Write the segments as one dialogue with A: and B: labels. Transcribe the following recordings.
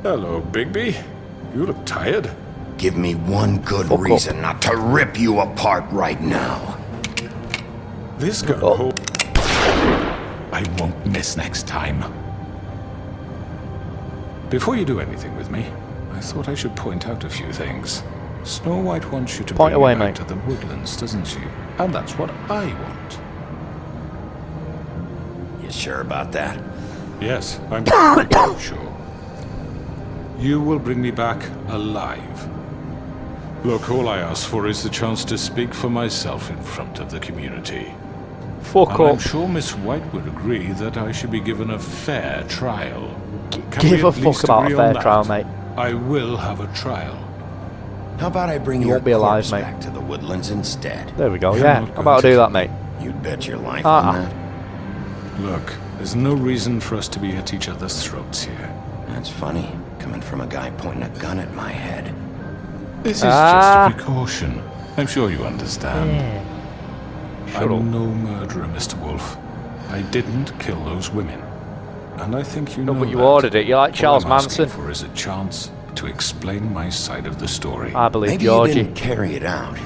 A: Hello, Bigby. You look tired.
B: Give me one good reason not to rip you apart right now.
A: This gun
C: Oh.
A: I won't miss next time. Before you do anything with me, I thought I should point out a few things. Snow White wants you to
C: Point
A: bring
C: away,
A: me back
C: mate.
A: to the woodlands, doesn't she? And that's what I want.
B: You sure about that?
A: Yes, I'm sure. You will bring me back alive. Look, all I ask for is the chance to speak for myself in front of the community.
C: Fuck
A: And I'm
C: up.
A: sure Miss White would agree that I should be given a fair trial. Can
C: Give
A: we
C: a
A: at
C: fuck
A: least
C: about a
A: agree
C: fair
A: on that?
C: trial, mate.
A: I will have a trial.
B: How about I bring
C: You
B: your
C: won't be alive,
B: corpse
C: mate.
B: back to the woodlands instead?
C: There we go.
A: You're
C: Yeah,
A: not
C: I'm
A: going
C: about to
A: to
C: do that, mate.
B: You'd bet your life
C: Uh-uh.
B: on that?
A: Look, there's no reason for us to be at each other's throats here.
B: That's funny, coming from a guy pointing a gun at my head.
A: This is
C: Ah.
A: just a precaution. I'm sure you understand.
C: Shut
A: I'm
C: up.
A: no murderer, Mr. Wolf. I didn't kill those women. And I think you know
C: but you
A: that.
C: ordered it. You're like Charles
A: All I'm asking
C: Manson.
A: for is a chance to explain my side of the story.
C: I believe
B: Maybe
C: Georgie.
B: you didn't carry it out,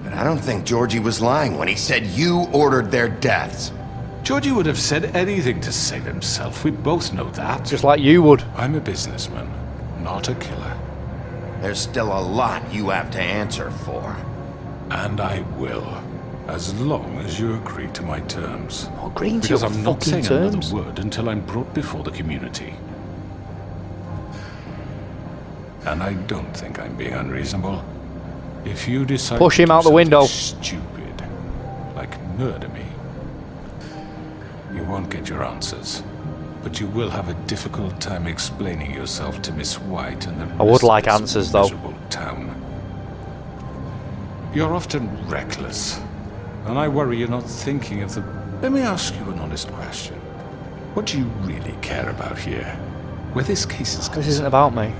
B: but I don't think Georgie was lying when he said you ordered their deaths.
A: Georgie would have said anything to save himself. We both know that.
C: Just like you would.
A: I'm a businessman, not a killer.
B: There's still a lot you have to answer for.
A: And I will. As long as you agree to my terms.
C: Not agreeing to
A: Because
C: your
A: I'm not
C: fucking
A: saying
C: terms.
A: another word until I'm brought before the community. And I don't think I'm being unreasonable. If you decide
C: Push
A: to
C: him
A: do
C: out the window.
A: something stupid, like murder me, you won't get your answers. But you will have a difficult time explaining yourself to Miss White and the
C: I would
A: rest
C: like
A: of this
C: answers, though.
A: miserable town. You're often reckless, and I worry you're not thinking of the... Let me ask you an honest question. What do you really care about here? Where this case is
C: This
A: concerned?
C: isn't about me.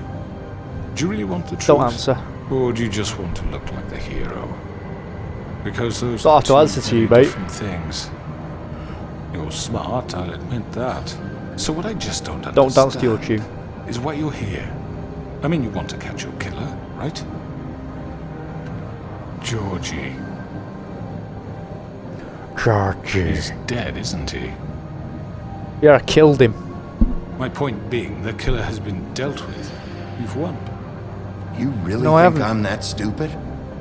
A: Do you really want the truth?
C: Don't answer.
A: Or do you just want to look like the hero? Because those
C: Don't
A: are
C: have to
A: two
C: answer to
A: very
C: you, mate.
A: different things. You're smart, I'll admit that. So what I just don't understand...
C: Don't dance to your tune.
A: ...is why you're here. I mean, you want to catch your killer, right? Georgie.
C: Georgie.
A: He's dead, isn't he?
C: Yeah, I killed him.
A: My point being, the killer has been dealt with. You've won.
B: You really
C: No, I
B: think
C: haven't.
B: I'm that stupid?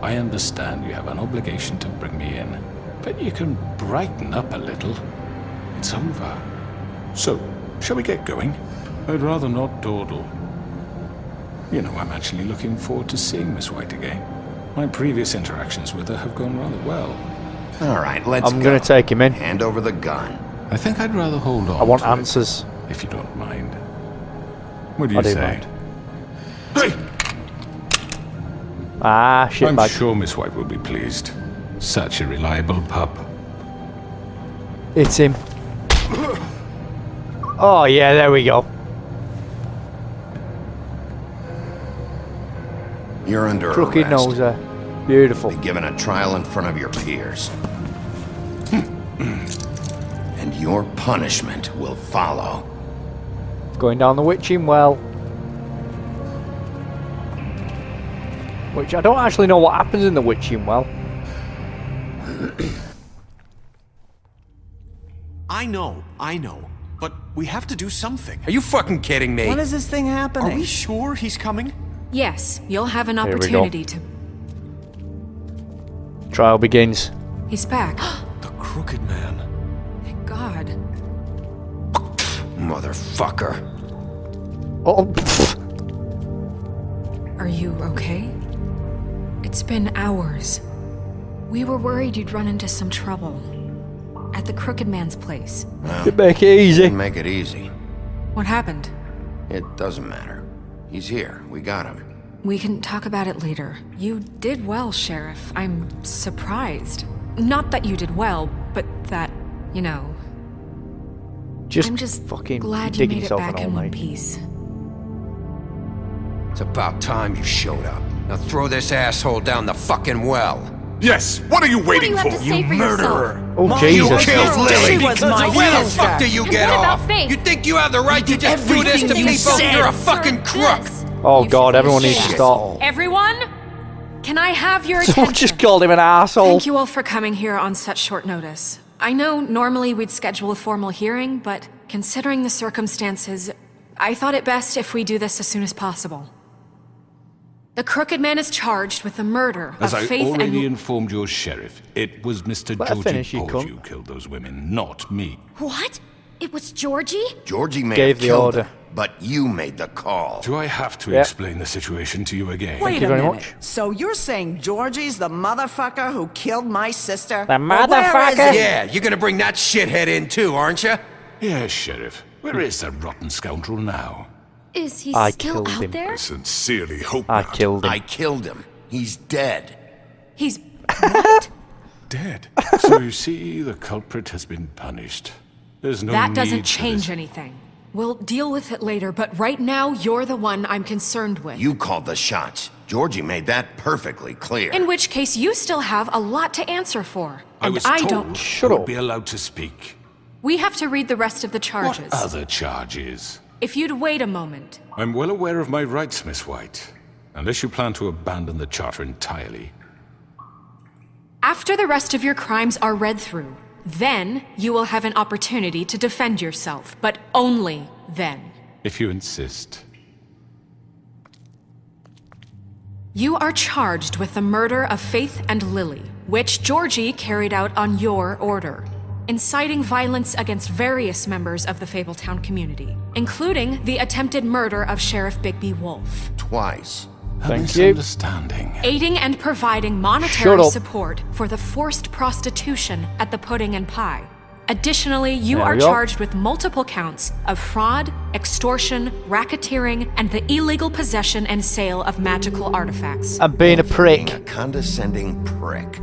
A: I understand you have an obligation to bring me in, but you can brighten up a little. It's over. So, shall we get going? I'd rather not dawdle. You know, I'm actually looking forward to seeing Miss White again. My previous interactions with her have gone rather well.
B: All right, let's go.
C: I'm gonna take him in.
B: Hand over the gun.
A: I think I'd rather hold on
C: I want
A: to it,
C: answers.
A: if you don't mind. What do you
C: I do
A: say?
C: mind.
A: Hey!
C: Ah, shit
A: I'm
C: bag.
A: sure Miss White will be pleased. Such a reliable pup.
C: It's him. Oh, yeah, there we go.
B: You're under
C: Crooked
B: arrest.
C: nose there. Beautiful.
B: Be given a trial in front of your peers. And your punishment will follow.
C: Going down the witching well. Which I don't actually know what happens in the witching well.
D: I know. But we have to do something.
E: Are you fucking kidding me?
F: When is this thing
D: Are
F: happening?
D: we sure he's coming?
G: Yes, you'll have an
C: we go.
G: opportunity to...
C: Trial begins.
G: He's back.
D: The Crooked Man.
G: Thank God.
B: Motherfucker.
C: Oh,
G: Are you okay? It's been hours. We were worried you'd run into some trouble. At the Crooked Man's place.
C: make it easy.
B: Didn't make it easy.
G: What happened?
B: It doesn't matter. He's here. We got him.
G: We can talk about it later. You did well, Sheriff. I'm surprised. Not that you did well, but that, you know...
C: Just,
G: I'm just
C: fucking
G: glad you
C: digging
G: made it
C: yourself
G: back
C: an
G: in
C: hole,
G: one
C: mate.
G: piece.
E: It's about time you showed up. Now throw this asshole down the fucking well. Yes, what are you
G: What do
E: waiting
G: you have
E: for?
G: to say for yourself?
C: Oh,
B: You
C: Jesus.
B: killed Lily!
F: She was my
B: Where the
F: sister.
B: fuck do you
G: And
B: get
G: what about
B: off?
G: Faith?
B: You think you have the right to just do this to
F: everything you
B: people?
F: said.
B: You're a
G: Sir,
B: fucking crook!
G: this.
C: Oh
G: You
C: God,
G: should be
C: everyone needs to
G: ashamed.
C: stop.
G: Everyone, can I have your
C: Someone
G: attention?
C: just called him an asshole.
G: Thank you all for coming here on such short notice. I know normally we'd schedule a formal hearing, but considering the circumstances, I thought it best if we do this as soon as possible. The Crooked Man is charged with the murder
A: As
G: of
A: I
G: Faith
A: already
G: and...
A: informed your sheriff, it was Mr.
C: Let her
A: Georgie
C: finish, you
A: Porge
C: cunt.
A: who killed those women, not me.
H: What? It was Georgie?
B: Georgie may
C: Gave
B: have
C: the
B: killed
C: order.
B: them, but you made the call.
A: Do I have to
C: Yeah.
A: explain the situation to you again?
F: Wait
C: you
F: a
C: very
F: minute.
C: much.
F: So you're saying Georgie's the motherfucker who killed my sister?
C: The
F: Well, where is
C: motherfucker?
F: he?
B: Yeah, you're gonna bring that shithead in too, aren't you?
A: Yes, Sheriff. Where is that rotten scoundrel now?
H: Is he
C: I
H: still
C: killed
H: out
C: him.
H: there?
E: I sincerely hope
C: I
E: not.
C: killed him.
B: I killed him. He's dead.
G: He's...
A: Dead. So you see, the culprit has been punished. There's no
G: That
A: need
G: doesn't
A: for
G: change
A: this.
G: anything. We'll deal with it later, but right now, you're the one I'm concerned with.
B: You called the shots. Georgie made that perfectly clear.
G: In which case, you still have a lot to answer for.
A: I
G: And
A: was
G: I
A: told
G: don't...
C: Shut
A: I would
C: up.
A: be allowed to speak.
G: We have to read the rest of the charges.
A: What other charges?
G: If you'd wait a moment.
A: I'm well aware of my rights, Miss White. Unless you plan to abandon the charter entirely.
G: After the rest of your crimes are read through, then you will have an opportunity to defend yourself, but only then.
A: If you insist.
G: You are charged with the murder of Faith and Lily, which Georgie carried out on your order, inciting violence against various members of the Fabletown community, including the attempted murder of Sheriff Bigby Wolf,
B: Twice.
A: A
C: Thank you.
A: misunderstanding.
G: aiding and providing
C: Shut
G: monetary
C: up.
G: support for the forced prostitution at the Pudding and Pie. Additionally, you
C: There
G: are
C: we go.
G: charged with multiple counts of fraud, extortion, racketeering, and the illegal possession and sale of magical artifacts.
C: I'm being a prick.
B: Being a condescending prick.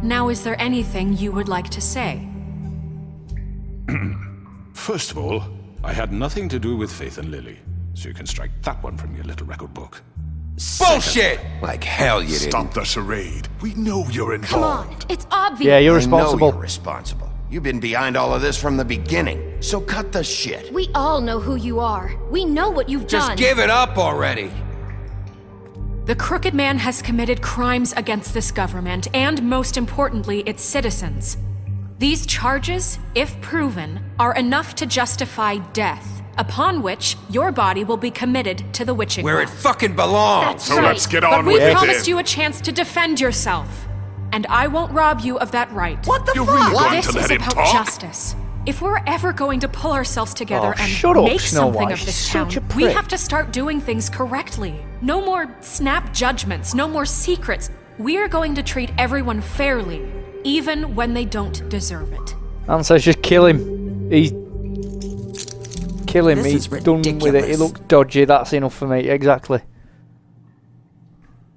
G: Now, is there anything you would like to say?
A: First of all, I had nothing to do with Faith and Lily, so you can strike that one from your little record book.
B: Bullshit! Like hell you didn't.
E: Stop the charade. We know you're
H: Come on,
E: involved.
H: it's obvious.
C: Yeah, you're
B: I know
C: responsible.
B: you're responsible. You've been behind all of this from the beginning. So cut the shit.
H: We all know who you are. We know what you've
B: Just
H: done.
B: give it up already.
G: The Crooked Man has committed crimes against this government and, most importantly, its citizens. These charges, if proven, are enough to justify death, upon which your body will be committed to the witching
B: Where it
G: well.
B: fucking belongs.
H: That's
E: So
H: right.
E: let's get
G: But
E: on
G: we
E: with it.
G: promised
E: then.
G: you a chance to defend yourself, and I won't rob you of that right.
F: What the
E: You're
F: fuck?
E: really going
G: This
E: to
G: is
E: let him
G: about
E: talk?
G: justice. If we're ever going to pull ourselves together
C: Oh,
G: and
C: shut up,
G: make
C: Snow
G: something
C: White.
G: of this
C: She's
G: town,
C: such a
G: we
C: prick.
G: have to start doing things correctly. No more snap judgments, no more secrets. We are going to treat everyone fairly, even when they don't deserve it.
C: And says just kill him. He's kill him.
F: This
C: He's
F: is
C: done with it. He
F: ridiculous.
C: looks dodgy. That's enough for me. Exactly.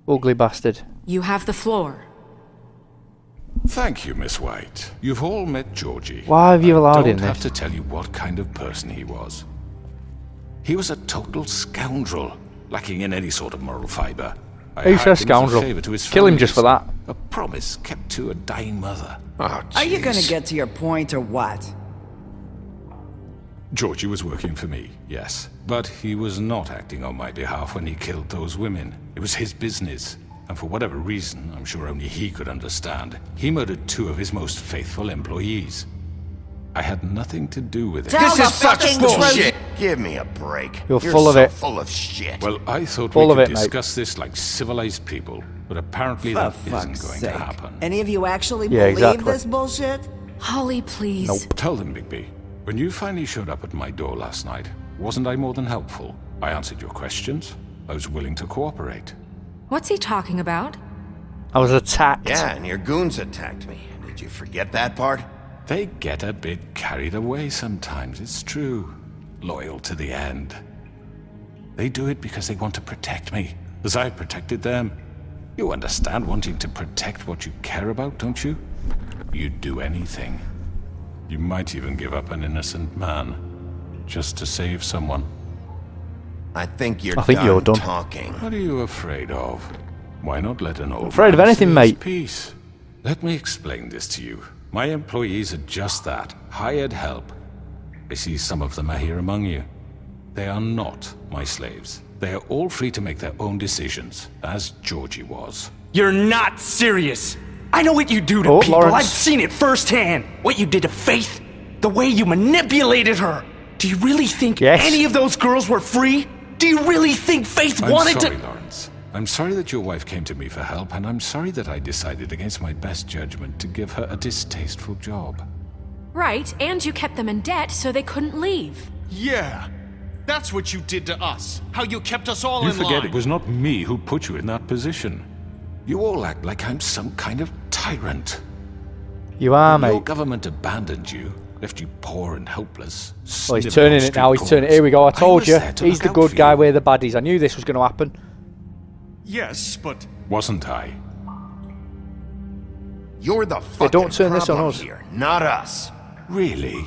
C: Ugly bastard.
G: You have the floor.
A: Thank you, Miss White. You've all met Georgie.
C: Why have you allowed
A: I
C: him
A: don't have
C: this?
A: to tell you what kind of person he was. He was a total scoundrel, lacking in any sort of moral fiber. I
C: Who
A: hired
C: says
A: him as a
C: scoundrel?
A: favor to his
C: Kill him just for
A: families.
C: that.
A: A promise kept to a dying mother.
B: Oh,
F: Are you gonna
B: jeez.
F: get to your point or what?
A: Georgie was working for me, yes. But he was not acting on my behalf when he killed those women. It was his business. And for whatever reason, I'm sure only he could understand, he murdered 2 of his most faithful employees. I had nothing to do with it.
F: Tell
B: This
F: the
B: is such
F: fucking
B: bullshit. Give me a break.
C: You're full of
B: so
C: it.
B: full of shit.
A: Well, I thought
C: Full
A: we
C: of
A: could
C: it, mate.
A: discuss this like civilized people, but apparently
F: For
A: that
F: fuck's
A: isn't going
F: sake.
A: to happen.
F: Any of you actually
C: Yeah,
F: believe
C: exactly.
F: this bullshit?
G: Holly, please.
A: Tell them, Bigby. When you finally showed up at my door last night, wasn't I more than helpful? I answered your questions. I was willing to cooperate.
G: What's he talking about?
C: I was attacked.
B: Yeah, and your goons attacked me. Did you forget that part?
A: They get a bit carried away sometimes, it's true. Loyal to the end. They do it because they want to protect me, as I've protected them. You understand wanting to protect what you care about, don't you? You'd do anything. You might even give up an innocent man, just to save someone.
B: I think you're
C: I think
B: done
C: you're done.
B: talking.
A: What are you afraid of? Why not let an old
C: afraid of
A: man
C: anything,
A: say his
C: mate.
A: Peace. Let me explain this to you. My employees are just that, hired help. I see some of them are here among you. They are not my slaves. They are all free to make their own decisions, as Georgie was.
I: You're not serious. I know what you do to
C: Oh,
I: people.
C: Lawrence.
I: I've seen it firsthand. What you did to Faith, the way you manipulated her. Do you really think
C: Yes.
I: any of those girls were free? Do you really think Faith
A: I'm
I: wanted
A: sorry,
I: to...
A: Lawrence. I'm sorry that your wife came to me for help, and I'm sorry that I decided against my best judgment to give her a distasteful job.
G: Right, and you kept them in debt so they couldn't leave.
D: Yeah. That's what you did to us. How you kept us all
A: You
D: in
A: forget
D: line.
A: it was not me who put you in that position. You all act like I'm some kind of tyrant.
C: You are,
A: Your
C: mate.
A: government abandoned you, left you poor and helpless.
C: Oh, he's
A: sniveling
C: turning
A: on
C: it now. He's
A: street
C: turning. Here we go. I
A: corners.
C: told
A: was
C: you.
A: there to
C: He's
A: look
C: the
A: out
C: good
A: for
C: guy.
A: you.
C: We're the baddies. I knew this was going to happen.
D: Yes, but
A: Wasn't I?
B: You're the fucking
C: don't turn this on
B: problem
C: us.
B: here, not us.
A: Really?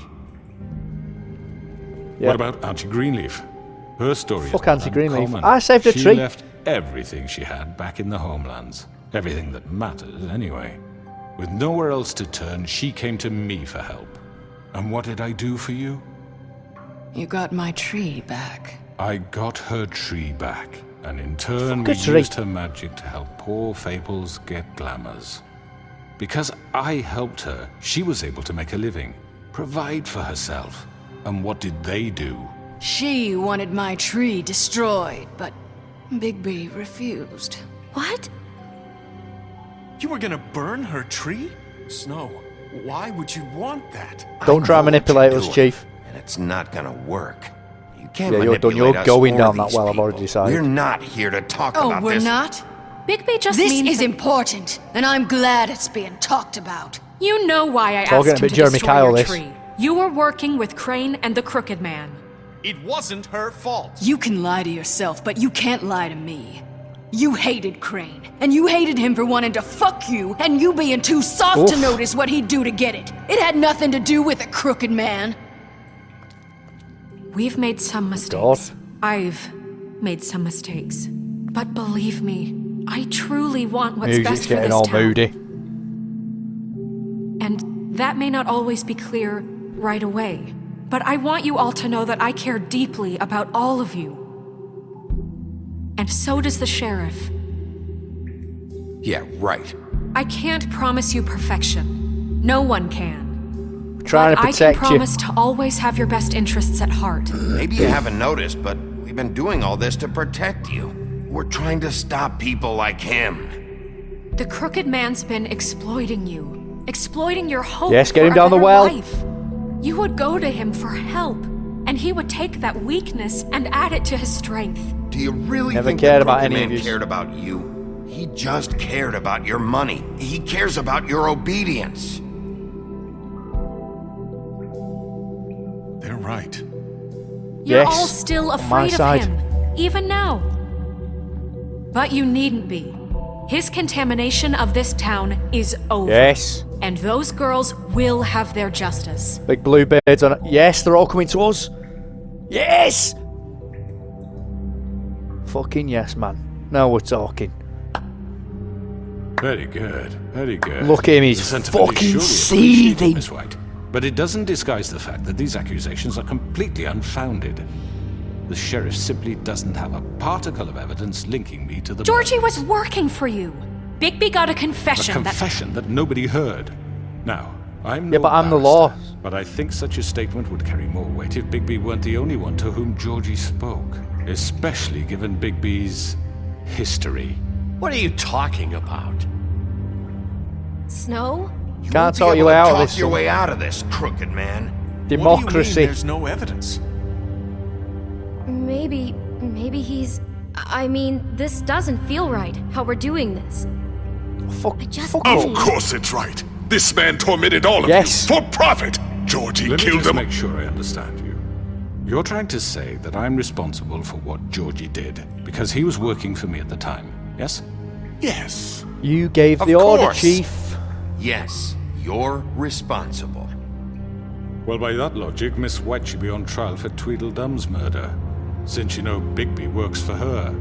C: Yeah.
A: What about Auntie Greenleaf? Her story
C: Fuck
A: is not
C: Auntie Greenleaf.
A: uncommon.
C: I saved a
A: She
C: tree.
A: left everything she had back in the homelands. Everything that mattered, anyway. With nowhere else to turn, she came to me for help. And what did I do for you?
J: You got my tree back.
A: I got her tree back, and in turn
C: Fuck a
A: we
C: tree.
A: used her magic to help poor Fables get glamours. Because I helped her, she was able to make a living, provide for herself. And what did they do?
J: She wanted my tree destroyed, but Bigby refused.
H: What?
D: you were gonna burn her tree? Snow, why would you want that?
C: Don't
B: I
C: try and
B: know what
C: manipulate
B: you're
C: us,
B: doing,
C: Chief.
B: And it's not gonna work. You can't
C: Yeah, you're done.
B: manipulate
C: You're
B: us
C: going
B: or
C: down that
B: these
C: well, I've already
B: people.
C: decided.
B: We're not here to talk
J: Oh,
B: about
J: we're
B: this.
J: not?
G: Bigby just
J: This
G: means
J: is
G: that
J: important, and I'm glad it's being talked about.
G: you know why I
C: all
G: asked
C: getting a
G: him
C: bit
G: to
C: Jeremy
G: destroy
C: Kyle,
G: your
C: this.
G: tree. You were working with Crane and the Crooked Man.
D: It wasn't her fault.
J: You can lie to yourself, but you can't lie to me. You hated Crane, and you hated him for wanting to fuck you, and you being too soft to
C: Oof.
J: notice what he'd do to get it. It had nothing to do with a crooked man.
G: We've made some mistakes. I've made some mistakes. But believe me, I truly want what's
C: Music's
G: best for
C: getting
G: this
C: all
G: town.
C: moody.
G: And that may not always be clear right away. But I want you all to know that I care deeply about all of you. And so does the sheriff.
B: Yeah, right.
G: I can't promise you perfection. No one can.
C: Trying
G: but
C: to
G: I can
C: protect you.
G: promise to always have your best interests at heart.
B: Maybe you haven't noticed, but we've been doing all this to protect you. We're trying to stop people like him.
G: The Crooked Man's been exploiting you. Exploiting your hope
C: Yes, get
G: for
C: him
G: a
C: down the
G: better
C: well.
G: life. You would go to him for help, and he would take that weakness and add it to his strength.
B: Do you really
C: Never
B: think
C: cared
B: the
C: about
B: Crooked
C: any of
B: Man
C: yous.
B: cared about you? He just cared about your money. He cares about your obedience.
E: They're right.
G: You're
C: Yes,
G: all still
C: on my
G: afraid
C: side.
G: of him, even now. But you needn't be. His contamination of this town is over.
C: Yes.
G: And those girls will have their justice.
C: Big blue birds on it. Yes, they're all coming to us. Yes! Fucking yes, man. Now we're talking.
A: Very good, very good.
C: Look at him, he's
A: The sentiment is
C: fucking
A: surely appreciated,
C: seething.
A: Miss White. But it doesn't disguise the fact that these accusations are completely unfounded. The sheriff simply doesn't have a particle of evidence linking me to the
G: Georgie
A: murders.
G: was working for you. Bigby got a
A: A
G: confession
A: confession that nobody heard. Now, I'm
C: Yeah,
A: no
C: but I'm the law.
A: barrister, but I think such a statement would carry more weight if Bigby weren't the only one to whom Georgie spoke. Especially given Bigby's history.
D: What are you talking about?
H: Snow?
B: You
C: Can't
B: won't be
C: talk
B: able
C: your
B: to
C: way out of
B: talk
C: this,
B: your
C: son.
B: way out of this, crooked man.
D: What do you
C: Democracy.
D: mean there's no evidence?
H: Maybe he's... I mean, this doesn't feel right, how we're doing this.
C: Fuck,
H: I just...
C: fuck
E: Of
C: off.
E: course it's right. This man tormented all of
C: Yes.
E: you for profit. Georgie
A: Let me
E: killed
A: just
E: them.
A: make sure I understand you. You're trying to say that I'm responsible for what Georgie did because he was working for me at the time, yes?
E: Yes.
C: You gave
B: Of
C: the order,
B: course.
C: Chief.
B: Yes, you're responsible.
A: Well, by that logic, Miss White should be on trial for Tweedledum's murder, since you know Bigby works for her.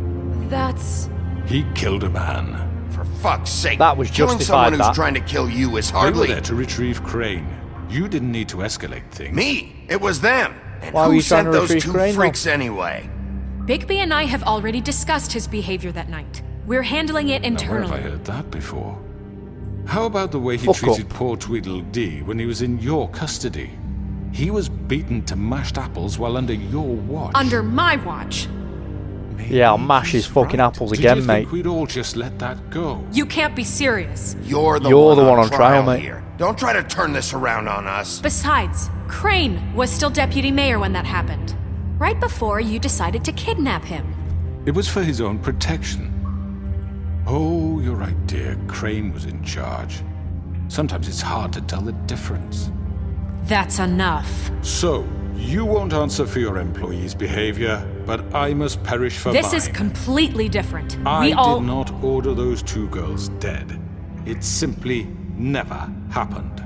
H: That's
A: He killed a man.
B: For fuck's sake.
C: That was
B: Killing
C: justified,
B: someone who's
C: that.
B: trying to kill you is
A: They were
B: hardly...
A: there to retrieve Crane. You didn't need to escalate things.
B: Me. It was them. And
C: Why were
B: who
C: you trying
B: sent
C: to
B: those
C: retrieve
B: two
C: Crane, though?
B: freaks anyway?
G: Bigby and I have already discussed his behavior that night. We're handling it
A: Now, where have I
G: internally.
A: heard that before? How about the way he
C: Fuck
A: treated
C: up.
A: poor Tweedledee when he was in your custody? He was beaten to mashed apples while under your watch.
G: Under my watch.
C: Yeah, I'll mash his fucking apples
A: Did
C: again,
A: you
C: mate.
A: think we'd all just let that go?
G: You can't be serious.
B: You're the
C: You're
B: one
C: the one
B: on
C: on trial,
B: trial
C: mate.
B: here. Don't try to turn this around on us.
G: Besides, Crane was still deputy mayor when that happened. Right before you decided to kidnap him.
A: It was for his own protection. Oh, you're right, dear. Crane was in charge. Sometimes it's hard to tell the difference.
G: That's enough.
A: So, you won't answer for your employees' behavior, but I must perish for
G: This
A: mine.
G: is completely different.
A: I
G: We all.
A: did not order those two girls dead. It simply never happened.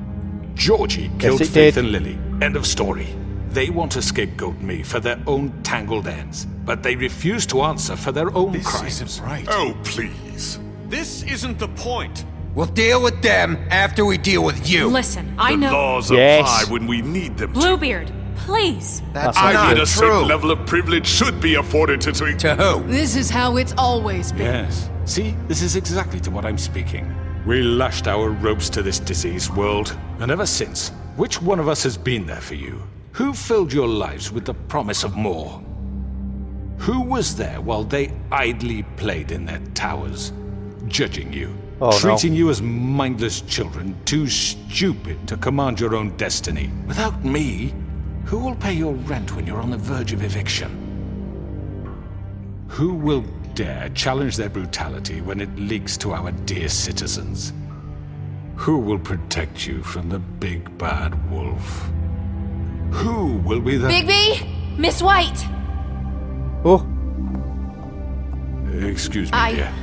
A: Georgie killed
C: it
A: Faith
C: did.
A: and Lily. End of story. They want to scapegoat me for their own tangled ends, but they refuse to answer for their own
D: This
A: crimes.
D: isn't right.
E: Oh, please.
D: This isn't the point.
B: We'll deal with them after we deal with you.
G: Listen, I
E: The
G: know.
E: laws
C: Yes.
E: apply when we need them to.
G: Bluebeard, please.
B: That's
C: That's
E: I
B: not
E: mean, a
B: true.
E: certain level of privilege should be afforded to...
B: To who?
J: This is how it's always been.
A: Yes. See, this is exactly to what I'm speaking. We lashed our ropes to this diseased world, and ever since, which one of us has been there for you? Who filled your lives with the promise of more? Who was there while they idly played in their towers, judging you,
C: Oh, no.
A: treating you as mindless children, too stupid to command your own destiny? Without me, who will pay your rent when you're on the verge of eviction? Who will dare challenge their brutality when it leaks to our dear citizens? Who will protect you from the big bad wolf? Who will be the...
H: Bigby? Miss White!
C: Oh,
A: Excuse me,
H: I-
A: dear.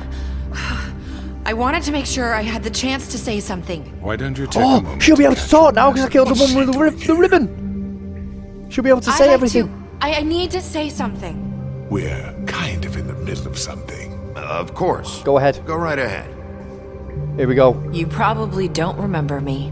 H: I wanted to make sure I had the chance to say something.
A: Why don't you take a
C: oh,
A: moment?
C: she'll be able
A: to
C: to
A: catch
C: talk
A: your
C: now because I killed the
A: breath?
C: one with the ribbon. She'll be able to say everything.
H: I need to say something.
E: We're kind of in the middle of something.
B: Of course.
C: Go ahead.
B: Go right ahead.
C: Here we go.
K: You probably don't remember me.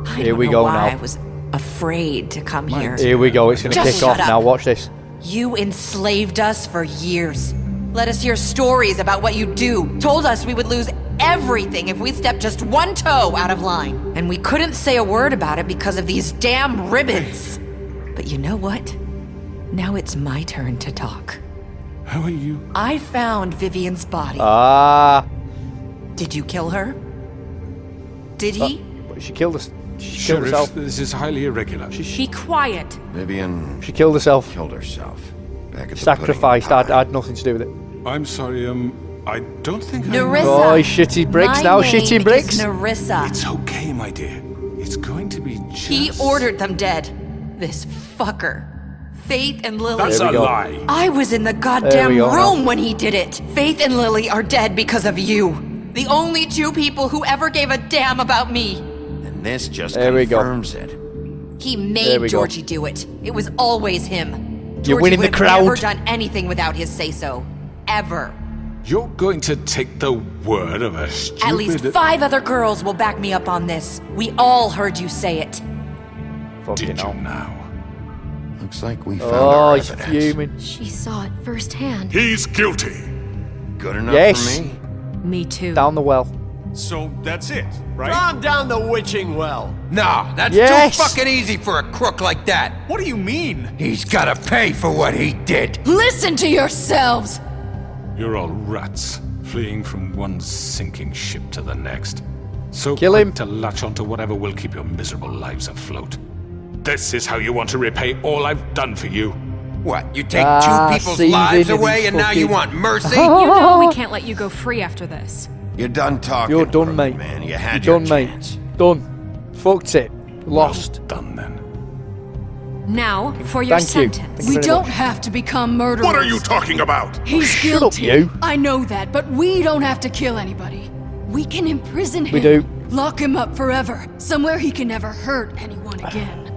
K: I
C: Here
K: don't
C: we
K: know
C: go
K: why
C: now.
K: I was afraid to come here.
C: Here we go. It's gonna
K: Just
C: kick
K: shut
C: off
K: up.
C: now. Watch this.
K: You enslaved us for years. Let us hear stories about what you do. Told us we would lose everything if we stepped just one toe out of line. And we couldn't say a word about it because of these damn ribbons. But you know what? Now it's my turn to talk.
A: How are you?
K: I found Vivian's body.
C: Ah,
K: Did you kill her? Did he?
C: she killed us. She killed
A: Sheriff,
C: herself.
A: this is highly irregular.
G: Be quiet.
B: Vivian
C: She killed herself.
B: killed herself. Back at the
C: Sacrificed.
B: pudding
C: I had nothing to do with it.
A: I'm sorry, I don't think
K: Nerissa.
C: Oh, he's shitting bricks
K: My
C: now.
K: name
C: Shitting bricks.
K: is Nerissa.
A: It's okay, my dear. It's going to be just...
K: He ordered them dead. This fucker. Faith and Lily.
A: That's
C: There
A: a
C: we go.
A: lie.
K: I was in the
C: There
K: goddamn
C: we go
K: room
C: now.
K: when he did it. Faith and Lily are dead because of you. The only two people who ever gave a damn about me.
B: And this just
C: There we go.
B: confirms it.
K: He
C: There
K: made
C: we go.
K: Georgie do it. It was always him.
C: You're
K: Georgie
C: winning the
K: would have never
C: crowd.
K: done anything without his say-so. Ever.
A: You're going to take the word of a stupid...
K: At least 5 other girls will back me up on this. We all heard you say it.
C: Fucking
A: Did you
C: hell.
A: now?
B: Looks like we found
C: Oh,
B: our
C: he's
B: evidence.
C: fuming.
H: She saw it firsthand.
E: He's guilty.
B: Good enough
C: Yes.
B: for me.
G: Me too.
C: Down the well.
D: So that's it, right?
I: Calm down the witching well.
B: Nah, that's
C: Yes.
B: too fucking easy for a crook like that.
D: What do you mean?
B: He's gotta pay for what he did.
J: Listen to yourselves!
A: You're all rats, fleeing from one sinking ship to the next. So
C: Kill
A: quick
C: him.
A: to latch onto whatever will keep your miserable lives afloat. This is how you want to repay all I've done for you.
B: What, you take
C: Ah,
B: two people's
C: see,
B: lives
C: Vinny,
B: away and now you
C: fucking-
B: want mercy?
G: You know we can't let you go free after this.
B: You're done talking.
C: You're done,
B: crooked
C: mate.
B: Man. You
C: You're
B: had your
C: done, mate.
B: chance.
C: Done. Fucked it. Lost.
A: Well done then.
G: Now, for your
C: Thank you.
G: sentence.
C: Thank
J: We
C: very
J: don't
C: much.
J: have to become murderers.
E: What are you talking about?
J: He's
C: Shut up,
J: guilty.
C: you.
J: I know that, but we don't have to kill anybody. We can imprison him.
C: We do.
J: Lock him up forever, somewhere he can never hurt anyone again.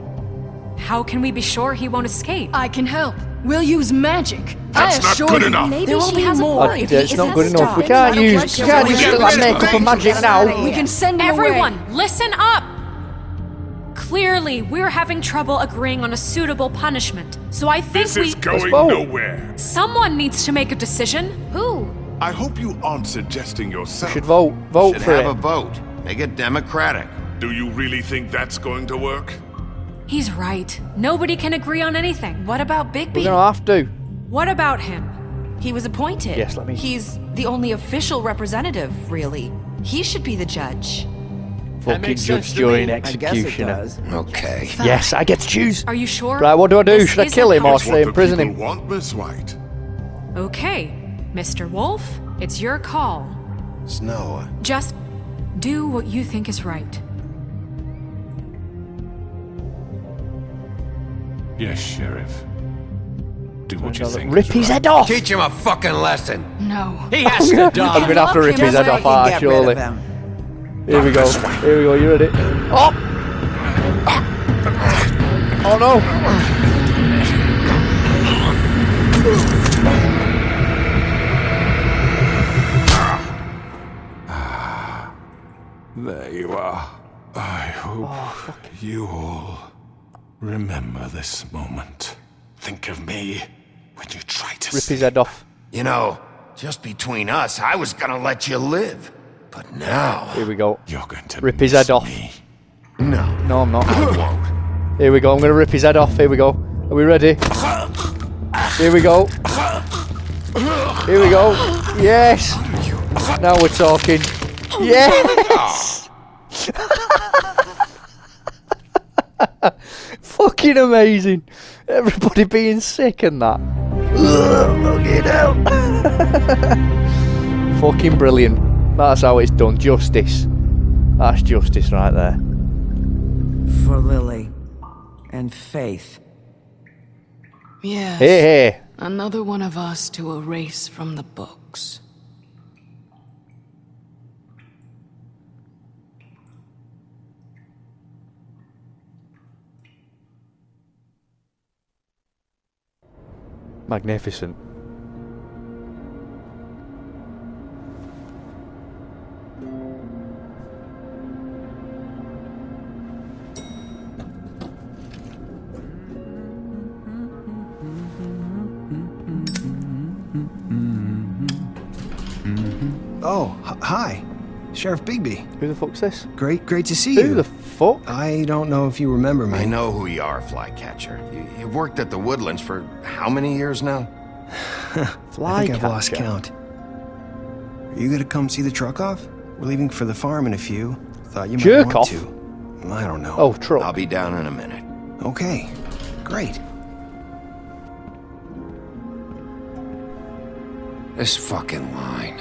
G: How can we be sure he won't escape?
J: I can help. We'll use magic.
E: That's not good enough.
H: Maybe
J: There will
H: she
J: be
H: has
J: more
H: a
J: if
H: point.
C: It's not
H: Isn't
C: good
H: it?
C: enough.
H: Stop.
C: We can't use like makeup and magic now.
J: We can send him
G: Everyone,
J: away.
G: listen up! Clearly, we're having trouble agreeing on a suitable punishment. So I think
E: This is going
C: vote.
E: nowhere.
G: someone needs to make a decision.
H: Who?
E: I hope you aren't suggesting
C: We
E: yourself.
C: should vote
B: Should
C: for
B: have a
C: it.
B: vote. Make it democratic.
E: Do you really think that's going to work?
G: He's right. Nobody can agree on anything.
K: What about
C: We're
K: Bigby?
C: gonna have to.
G: What about him?
K: He was appointed.
C: Yes, let me-
K: He's the only official representative, really. He should be the judge.
C: Fucking judge, jury, and executioner.
B: Okay.
C: Yes, I get to choose.
G: Are you sure?
C: Right, what do I do?
G: This
C: Should I
G: isn't
C: kill him
G: how
C: or
G: it's-
C: should I
E: What the
C: imprison
E: people
C: him?
E: want, Miss White?
G: Okay, Mr. Wolf, it's your call.
B: Snow.
G: Just do what you think is right.
A: Yes, Sheriff. Do what you think.
C: Rip
A: is
C: his
A: right.
C: head off.
B: Teach him a fucking lesson.
J: No.
I: He has to
C: I'm
I: die.
C: gonna have to rip his head off,
F: Get rid
C: surely.
F: of him.
C: Here we go. Here we go. You ready? Oh! Oh no!
A: There you are. I hope you all remember this moment. Think of me when you try to
C: Rip his head off.
B: You know, just between us, I was gonna let you live. But now,
C: Here we go.
A: You're going to
C: Rip his
A: miss
C: head off.
A: me.
B: no,
C: No, I'm not.
B: I won't.
C: Here we go. I'm gonna rip his head off. Here we go. Are we ready? Here we go. Here we go. Yes. Now we're talking. Yes. Fucking amazing. Everybody being sick and that. Fucking hell. Fucking brilliant. That's how it's done. Justice. That's justice right there.
F: For Lily and Faith.
J: Yes.
C: Hey, hey.
J: Another one of us to erase from the books.
C: Magnificent.
L: Oh, hi. Sheriff Bigby.
C: Who the fuck's this?
L: Great to see
C: Who
L: you.
C: the fuck?
L: I don't know if you remember me.
B: I know who you are, Flycatcher. You've worked at the Woodlands for how many years now?
L: I think I've lost count. Are you gonna come see the truck off? We're leaving for the farm in a few. Thought you might
C: Jerk
L: want
C: off?
L: to. I don't know.
C: Oh, truck.
B: I'll be down in a minute.
L: Okay. Great.
B: This fucking line.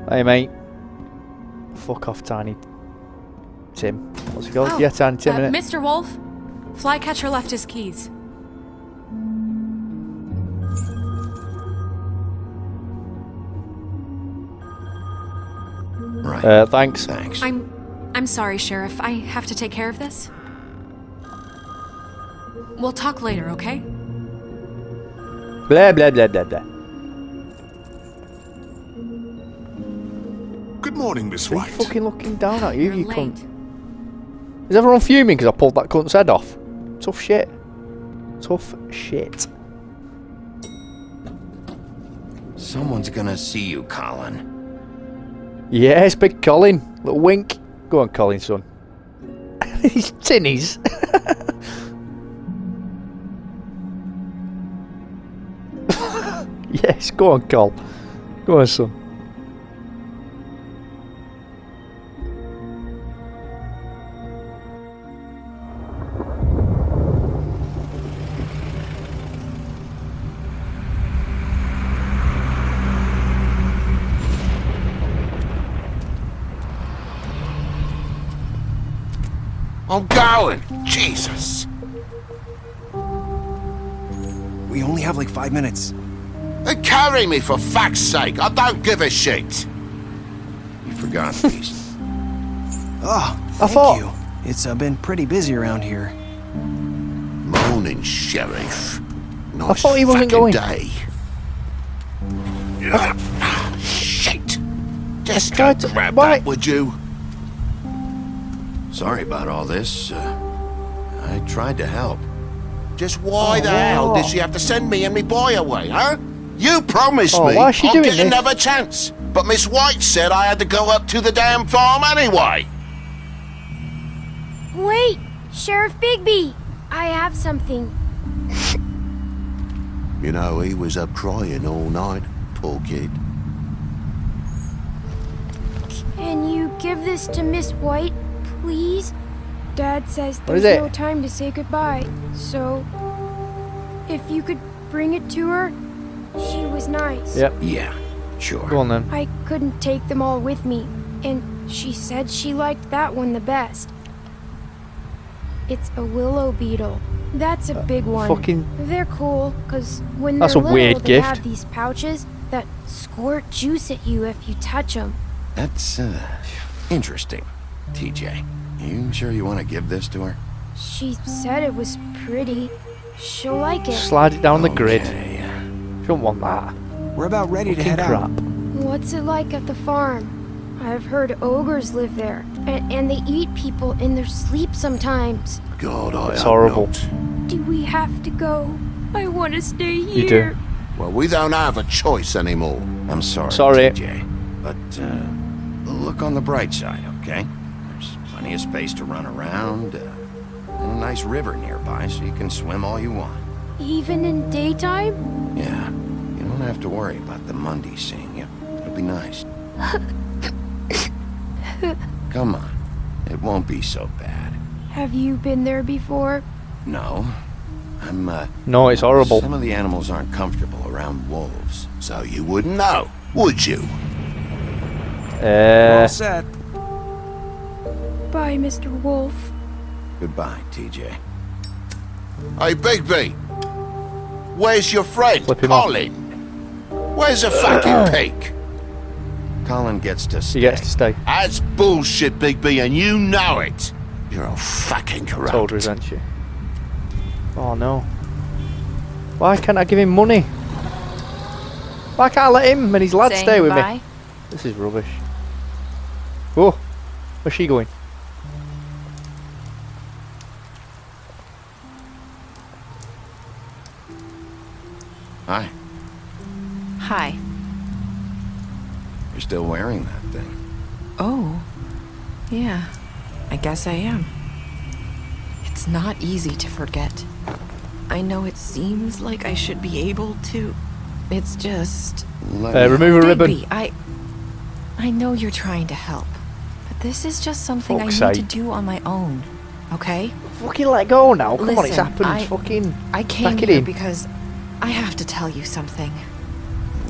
C: Hey, mate. Fuck off, Tiny Tim. What's it called?
G: Oh,
C: Yeah, Tiny Tim, innit?
G: Mr. Wolf, Flycatcher left his keys.
B: Right.
C: Thanks.
B: Thanks.
G: I'm sorry, Sheriff. I have to take care of this. We'll talk later, okay?
C: Blah, blah, blah, blah, blah.
E: Good morning, Miss
C: Are you
E: White.
C: fucking looking down at you,
G: You're
C: you
G: late.
C: cunt? Is everyone fuming because I pulled that cunt's head off? Tough shit. Tough shit.
B: Someone's gonna see you, Colin.
C: Yes, big Colin. Little wink. Go on, Colin, son. These tinnies. Yes, go on, Col. Go on, son.
B: I'm going. Jesus.
L: We only have like 5 minutes.
E: Carry me, for fuck's sake. I don't give a shit.
B: You forgot these.
L: Oh, thank
C: thought-
L: you. It's been pretty busy around here.
E: morning, Sheriff. Nice
C: thought he wasn't
E: fucking
C: going.
E: day. Shit. Just go
C: tried to-
E: grab
C: why-
E: that, would you?
B: Sorry about all this. I tried to help.
E: Just why the
C: Oh,
E: hell
C: wow.
E: did she have to send me and me boy away, huh? You promised
C: Oh,
E: me
C: why is she
E: I'd
C: doing
E: get
C: this?
E: another chance. But Miss White said I had to go up to the damn farm anyway.
H: Wait, Sheriff Bigby! I have something.
E: You know, he was up crying all night, poor kid.
H: Can you give this to Miss White, please? Dad says
C: What is
H: there's
C: it?
H: no time to say goodbye, so if you could bring it to her, she was nice.
C: Yep.
B: Yeah, sure.
C: Go on then.
H: I couldn't take them all with me, and she said she liked that one the best. It's a willow beetle. That's a big one.
C: fucking-
H: They're cool, because when
C: That's
H: they're
C: a
H: little,
C: weird
H: they
C: gift.
H: have these pouches that squirt juice at you if you touch them.
B: That's, interesting. TJ, you sure you want to give this to her?
H: She said it was pretty. She'll like it.
C: Slide it down the grid.
B: Okay.
C: You don't want that.
L: We're about ready to
C: Fucking
L: head
C: crap.
L: out.
H: What's it like at the farm? I've heard ogres live there, and they eat people in their sleep sometimes.
E: God, I
C: It's
E: hope
C: horrible.
E: not.
H: Do we have to go? I want to stay here.
C: You do.
E: Well, we don't have a choice anymore.
B: I'm sorry,
C: Sorry.
B: TJ. But, look on the bright side, okay? There's plenty of space to run around, and a nice river nearby so you can swim all you want.
H: Even in daytime?
B: Yeah, you don't have to worry about the Mundy seeing you. It'll be nice. Come on, it won't be so bad.
H: Have you been there before?
B: No, I'm,
C: No, it's horrible.
B: some of the animals aren't comfortable around wolves.
E: So you wouldn't know, would you?
L: All set.
H: Bye, Mr. Wolf.
B: Goodbye, TJ.
E: Hey, Bigby. Where's your friend,
C: Flip him off.
E: Colin? Where's the fucking pig?
B: Colin gets to stay.
C: He gets to stay.
E: That's bullshit, Bigby, and you know it. You're all fucking corrupt.
C: Told her, isn't she? Oh no. Why can't I give him money? Why can't I let him and his lad stay with me? This is rubbish. Oh, where's she going?
B: Hi.
K: Hi.
B: You're still wearing that thing.
K: Oh. Yeah. I guess I am. It's not easy to forget. I know it seems like I should be able to. It's just...
C: Remove a ribbon.
K: Bigby, I know you're trying to help, but this is just something
C: Fuck's
K: I need
C: sake.
K: to do on my own, okay?
C: Fucking let go now. Come on, it's
K: Listen,
C: happened. Fucking
K: I came
C: back it
K: here
C: in.
K: because I have to tell you something.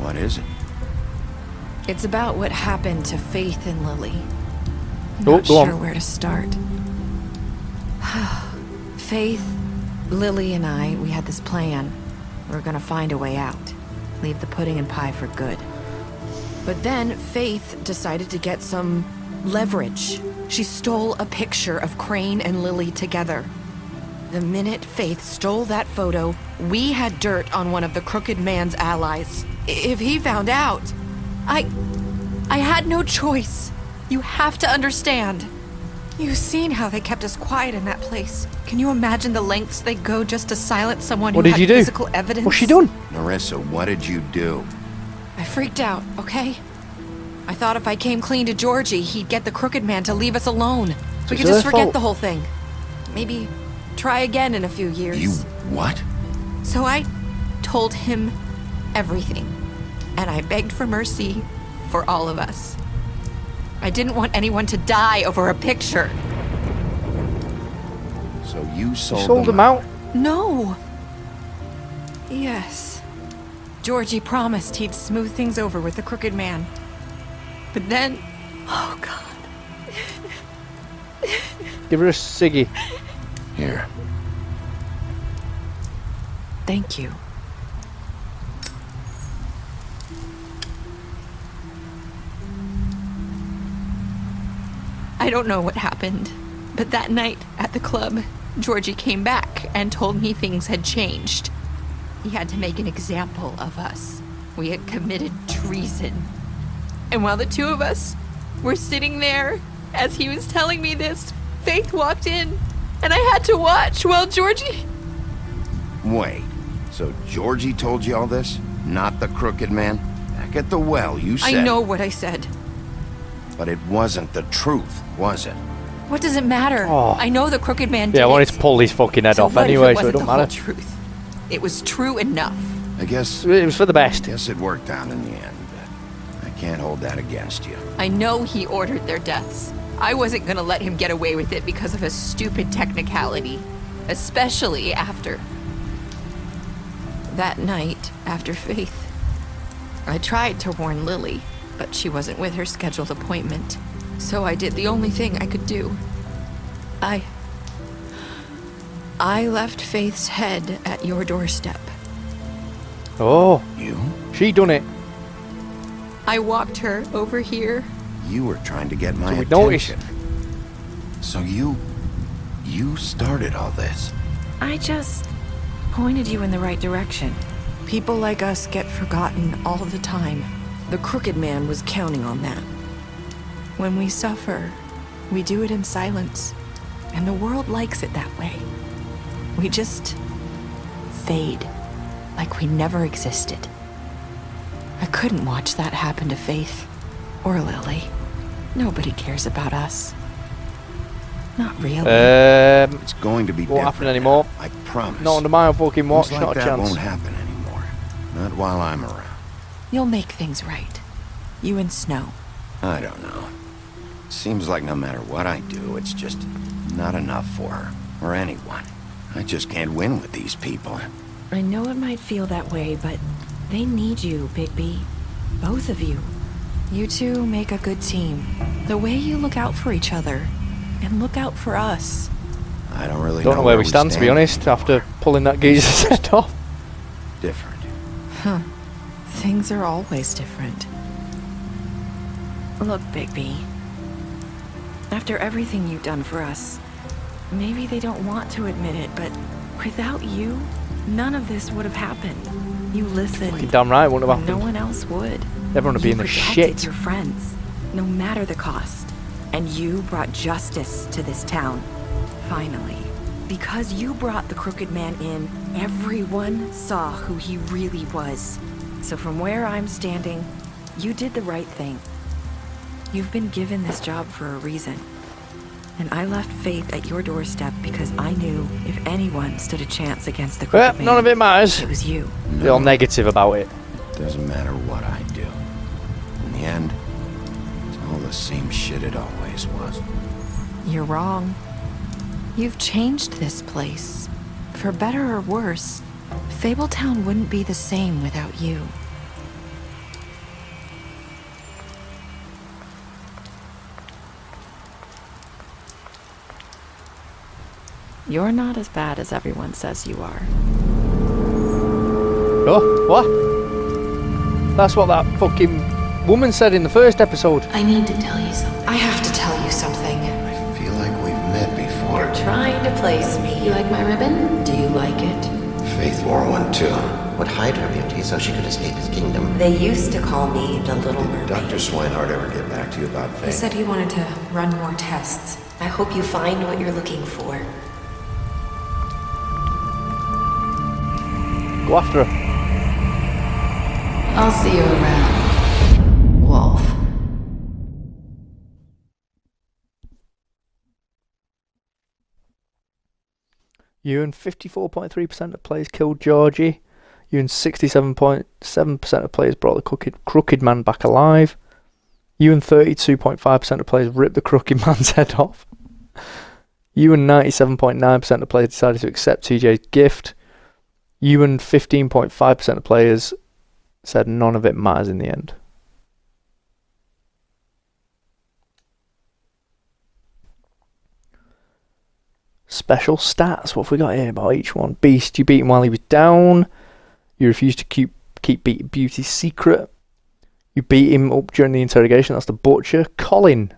B: What is it?
K: It's about what happened to Faith and Lily. I'm
C: Oh,
K: not
C: go on.
K: sure where to start. Faith, Lily, and I, we had this plan. We were gonna find a way out. Leave the pudding and pie for good. But then Faith decided to get some leverage. She stole a picture of Crane and Lily together. The minute Faith stole that photo, we had dirt on one of the Crooked Man's allies. If he found out, I had no choice. You have to understand. You've seen how they kept us quiet in that place. Can you imagine the lengths they go just to silence someone
C: What
K: who
C: did
K: had
C: you do?
K: physical evidence?
C: What's she done?
B: Marissa, what did you do?
K: I freaked out, okay? I thought if I came clean to Georgie, he'd get the Crooked Man to leave us alone. We
C: it's
K: could just
C: her
K: forget
C: fault.
K: the whole thing. Maybe try again in a few years.
B: You what?
K: So I told him everything. And I begged for mercy for all of us. I didn't want anyone to die over a picture.
B: So you
C: You
B: sold,
C: sold them out.
K: No. Yes. Georgie promised he'd smooth things over with the Crooked Man. But then... Oh, God.
C: Give her a ciggy.
B: Here.
K: Thank you. I don't know what happened, but that night at the club, Georgie came back and told me things had changed. He had to make an example of us. We had committed treason. And while the two of us were sitting there, as he was telling me this, Faith walked in, and I had to watch while Georgie...
B: Wait, so Georgie told you all this? Not the crooked man? Back at the well, you said...
K: I know what I said.
B: But it wasn't the truth, was it?
K: What does it matter?
C: Oh.
K: I know the crooked man did
C: Yeah, I wanted
K: it.
C: to pull his fucking head
K: So
C: off
K: what if
C: anyway,
K: it
C: so it
K: wasn't
C: don't
K: the whole
C: matter.
K: truth? It was true enough.
B: I guess...
C: It was for the best.
B: Guess it worked out in the end, but I can't hold that against you.
K: I know he ordered their deaths. I wasn't gonna let him get away with it because of a stupid technicality. Especially after... that night, after Faith. I tried to warn Lily, but she wasn't with her scheduled appointment. So I did the only thing I could do. I left Faith's head at your doorstep.
C: Oh.
B: You?
C: She done it.
K: I walked her over here.
B: You were trying to get my
C: So we noticed.
B: attention. So you started all this.
J: I just pointed you in the right direction. People like us get forgotten all the time. The Crooked Man was counting on that. When we suffer, we do it in silence. And the world likes it that way. We just fade, like we never existed. I couldn't watch that happen to Faith or Lily. Nobody cares about us. Not really.
B: It's going to be
C: won't
B: different
C: happen anymore.
B: now, I promise.
C: Not under my fucking watch,
B: Things like
C: not a
B: that
C: chance.
B: won't happen anymore. Not while I'm around.
J: You'll make things right. You and Snow.
B: I don't know. Seems like no matter what I do, it's just not enough for her, or anyone. I just can't win with these people.
J: I know it might feel that way, but they need you, Bigby. Both of you. You two make a good team. The way you look out for each other, and look out for us.
B: I don't really
C: Don't know where we stand, to be honest,
B: anymore.
C: after pulling that geezer's head off.
B: Different.
J: Huh. Things are always different. Look, Bigby. After everything you've done for us, maybe they don't want to admit it, but without you, none of this would have happened. You listened.
C: Fucking damn right, it wouldn't have
J: when no
C: happened.
J: one else would.
C: Everyone would be in the
J: protected
C: shit.
J: your friends, no matter the cost. And you brought justice to this town. Finally. Because you brought the Crooked Man in, everyone saw who he really was. So from where I'm standing, you did the right thing. You've been given this job for a reason. And I left Faith at your doorstep because I knew if anyone stood a chance against the Crooked Man,
C: None of it matters.
J: it was you.
C: They're all negative about it.
B: Doesn't matter what I do. In the end, it's all the same shit it always was.
J: You're wrong. You've changed this place. For better or worse, Fabletown wouldn't be the same without you. You're not as bad as everyone says you are.
C: Oh, what? That's what that fucking woman said in the first episode.
M: I need to tell you something.
J: I have to tell you something.
B: I feel like we've met before.
M: Trying to place me. You like my ribbon? Do you like it?
N: Faith wore one too. Would hide her beauty so she could escape his kingdom.
M: They used to call me the Little Mermaid.
N: Dr. Swinehart ever get back to you about
M: He
N: Faith?
M: said he wanted to run more tests. I hope you find what you're looking for.
C: Go after her.
M: I'll see you around, Wolf.
C: You and 54.3% of players killed Georgie. You and 67.7% of players brought the crooked man back alive. You and 32.5% of players ripped the crooked man's head off. You and 97.9% of players decided to accept TJ's gift. You and 15.5% of players said none of it matters in the end. Special stats. What have we got here about each one? Beast, you beat him while he was down. You refused to keep Beauty's secret. You beat him up during the interrogation. That's the Butcher. Colin,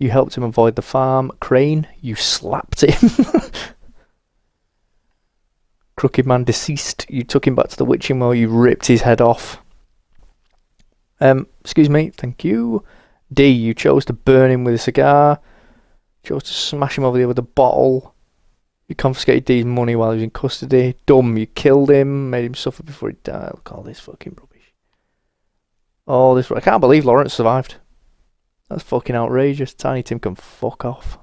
C: You helped him avoid the farm. Crane, you slapped him. Crooked Man deceased. You took him back to the witching well. You ripped his head off. Excuse me. Thank you. D, you chose to burn him with a cigar. Chose to smash him over the head with a bottle. You confiscated D's money while he was in custody. Dumb, you killed him. Made him suffer before he died. Look at all this fucking rubbish. All this. I can't believe Lawrence survived. That's fucking outrageous. Tiny Tim can fuck off.